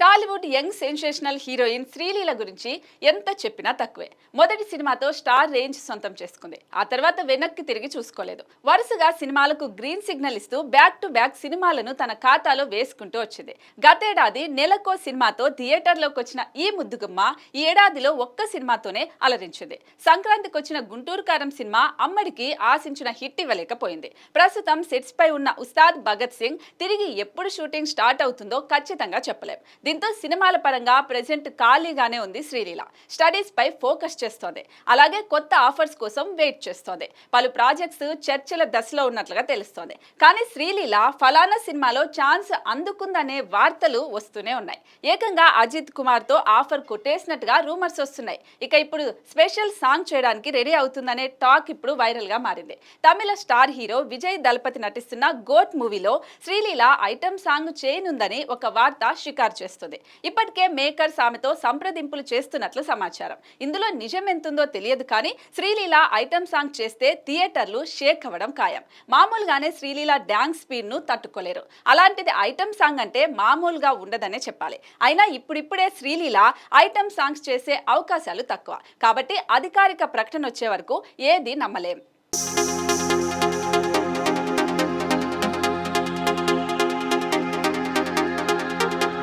Tollywood young sensational heroine Sreeleela గురించి ఎంత చెప్పినా తక్కువే. మొదటి సినిమాతో స్టార్ రేంజ్ సొంతం చేసుకుంది. ఆ తర్వాత వెనక్కి తిరిగి చూసుకోలేదు. వరుసగా సినిమాలకు గ్రీన్ సిగ్నల్ ఇస్తూ బ్యాక్ టు బ్యాక్ సినిమాలను తన ఖాతాలో వేసుకుంటూ వచ్చింది. గతేడాది నెలకో సినిమాతో థియేటర్లోకి వచ్చిన ఈ ముద్దుగుమ్మ ఈ ఏడాదిలో ఒక్క సినిమాతోనే అలరించింది. సంక్రాంతికి వచ్చిన గుంటూరు కారం సినిమా అమ్మడికి ఆశించిన హిట్ ఇవ్వలేకపోయింది. ప్రస్తుతం సెట్స్ పై ఉన్న ఉస్తాద్ భగత్ సింగ్ తిరిగి ఎప్పుడు షూటింగ్ స్టార్ట్ అవుతుందో ఖచ్చితంగా చెప్పలేం. దీంతో సినిమాల పరంగా ప్రెజెంట్ ఖాళీగానే ఉంది శ్రీలీల. స్టడీస్ పై ఫోకస్ చేస్తోంది. అలాగే కొత్త ఆఫర్స్ కోసం వెయిట్ చేస్తోంది. పలు ప్రాజెక్ట్స్ చర్చల దశలో ఉన్నట్లుగా తెలుస్తోంది. కానీ శ్రీలీల ఫలానా సినిమాలో ఛాన్స్ అందుకుందనే వార్తలు వస్తూనే ఉన్నాయి. ఏకంగా అజిత్ కుమార్ తో ఆఫర్ కొట్టేసినట్టుగా రూమర్స్ వస్తున్నాయి. ఇక ఇప్పుడు స్పెషల్ సాంగ్ చేయడానికి రెడీ అవుతుందనే టాక్ ఇప్పుడు వైరల్ గా మారింది. తమిళ స్టార్ హీరో విజయ్ దళపతి నటిస్తున్న గోట్ మూవీలో శ్రీలీల ఐటమ్ సాంగ్ చేయనుందని ఒక వార్త షికారు చేస్తుంది. ఇప్పటికే మేకర్స్ ఆమెతో సంప్రదింపులు చేస్తున్నట్లు సమాచారం. ఇందులో నిజం ఎంతుందో తెలియదు, కానీ శ్రీలీల ఐటమ్ సాంగ్ చేస్తే థియేటర్లు షేక్ అవ్వడం ఖాయం. మామూలుగానే శ్రీలీల డాన్స్ స్పీడ్ ను తట్టుకోలేరు. అలాంటిది ఐటమ్ సాంగ్ అంటే మామూలుగా ఉండదనే చెప్పాలి. అయినా ఇప్పుడిప్పుడే శ్రీలీల ఐటమ్ సాంగ్స్ చేసే అవకాశాలు తక్కువ. కాబట్టి అధికారిక ప్రకటన వచ్చే వరకు ఏది నమ్మలేం.